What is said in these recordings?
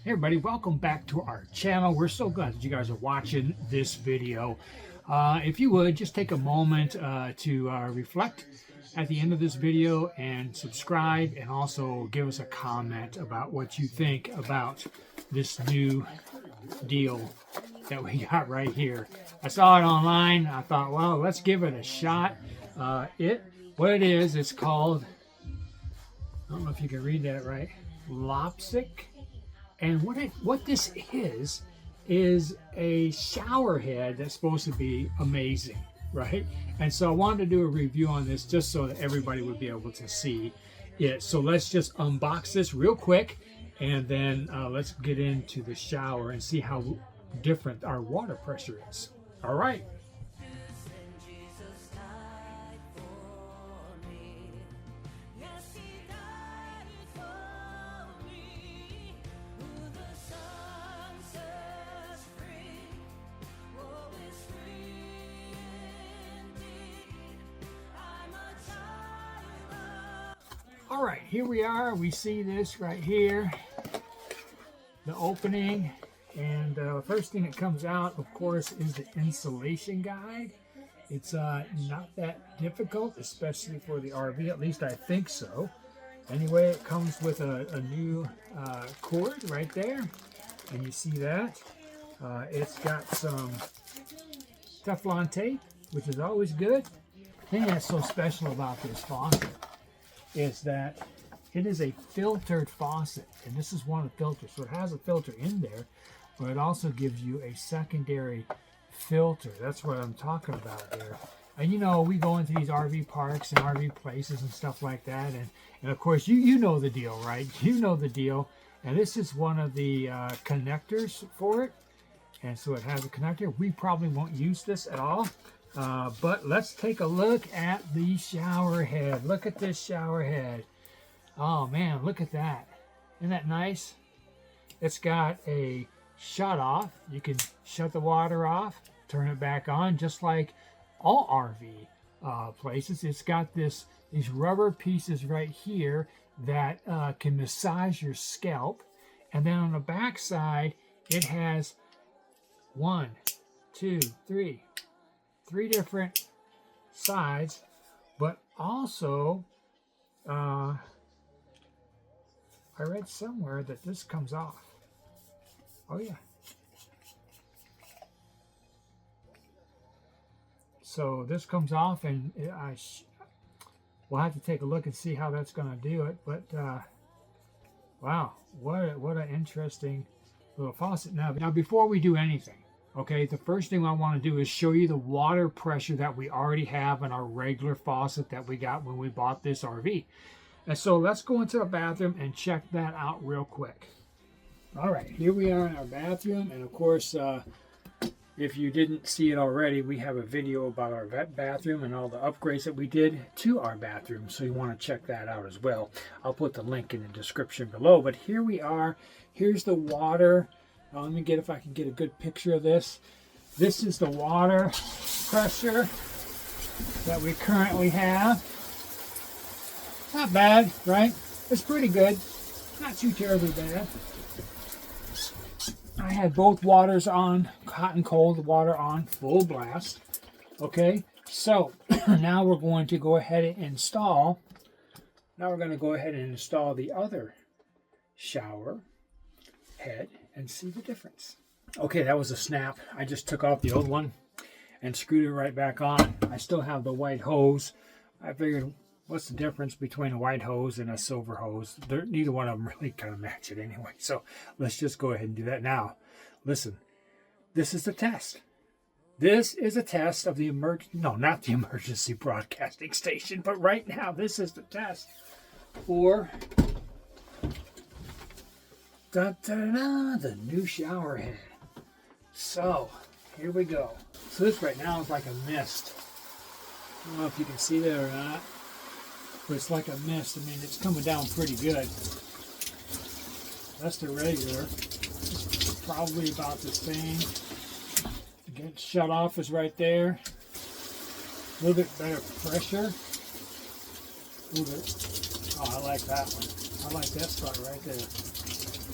Hey everybody, welcome back to our channel. We're so glad that you guys are watching this video. If you would, just take a moment to reflect at the end of this video and subscribe, and also give us a comment about what you think about this new deal that we got right here. I saw it online. I thought, well, let's give it a shot. What it is, it's called, I don't know if you can read that right, Lopsic. And what this is a shower head that's supposed to be amazing, right? And so I wanted to do a review on this just so that everybody would be able to see it. So let's just unbox this real quick, and then let's get into the shower and see how different our water pressure is. All right. All right, here we are. We see this right here, the opening, and the first thing that comes out, of course, is the installation guide. It's not that difficult, especially for the RV, at least I think so. Anyway, it comes with a new cord right there, and you see that. It's got some Teflon tape, which is always good. The thing that's so special about this faucet is that it is a filtered faucet, and this is one of the filters. So it has a filter in there, but it also gives you a secondary filter. That's what I'm talking about there. And you know, we go into these RV parks and RV places and stuff like that, and of course you know the deal, right? You know the deal. And this is one of the connectors for it, and so it has a connector. We probably won't use this at all. But let's take a look at the shower head. Look at this shower head. Oh man, look at that. Isn't that nice? It's got a shut off. You can shut the water off, turn it back on, just like all RV places. It's got these rubber pieces right here that can massage your scalp. And then on the back side, it has three different sides, but also I read somewhere that this comes off. Oh yeah. So this comes off, and we'll have to take a look and see how that's going to do it. But wow, what an interesting little faucet. Now before we do anything, okay, the first thing I want to do is show you the water pressure that we already have in our regular faucet that we got when we bought this RV. And so let's go into the bathroom and check that out real quick. All right, here we are in our bathroom. And of course, if you didn't see it already, we have a video about our bathroom and all the upgrades that we did to our bathroom. So you want to check that out as well. I'll put the link in the description below. But here we are. Here's the water. Now, let me get, if I can get a good picture of this. This is the water pressure that we currently have. Not bad, right? It's pretty good. Not too terribly bad. I had both waters on, hot and cold water on, full blast. Okay, so now we're going to go ahead and install. Now we're going to go ahead and install the other shower head and see the difference. Okay, that was a snap. I just took off the old one and screwed it right back on. I still have the white hose. I figured, what's the difference between a white hose and a silver hose? Neither one of them really kind of match it anyway. So let's just go ahead and do that now. Listen, this is the test. This is a test of the not the emergency broadcasting station, but right now this is the test for the new shower head. So here we go. So this right now is like a mist. I don't know if you can see that or not, but it's like a mist. I mean, it's coming down pretty good. That's the regular. It's probably about the same. Again, shut off is right there. A little bit better pressure. A little bit. Oh, I like that one. I like that spot right there.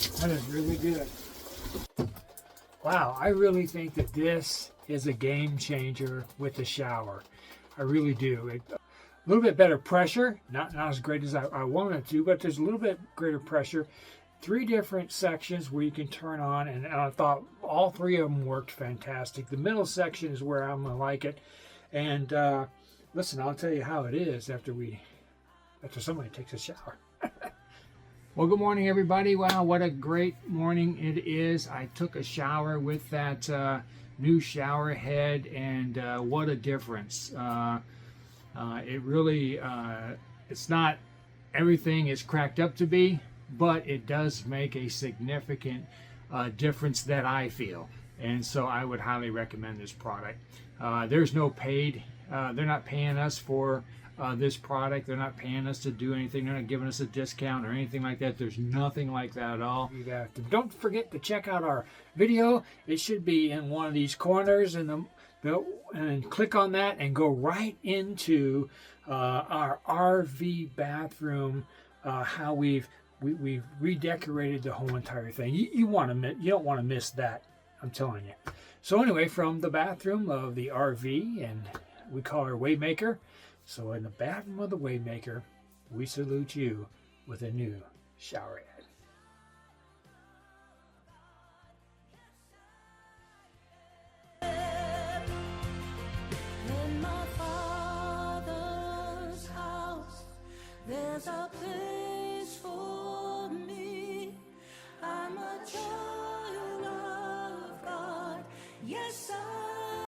That is really good. Wow, I really think that this is a game changer with the shower. I really do. A little bit better pressure, not as great as I wanted to, but there's a little bit greater pressure. 3 different sections where you can turn on, and I thought all 3 of them worked fantastic. The middle section is where I'm gonna like it. And listen, I'll tell you how it is after somebody takes a shower. Well, good morning, everybody. Wow, what a great morning it is. I took a shower with that new shower head, and what a difference. It really, it's not everything it's cracked up to be, but it does make a significant difference that I feel. And so I would highly recommend this product. There's no paid, they're not paying us for this product. They're not paying us to do anything. They're not giving us a discount or anything like that. There's nothing like that at all. Don't forget to check out our video. It should be in one of these corners, and click on that and go right into our RV bathroom. How we've redecorated the whole entire thing. You don't want to miss that. I'm telling you. So anyway, from the bathroom of the RV, and we call her Waymaker. So in the bathroom of the Waymaker, we salute you with a new shower head.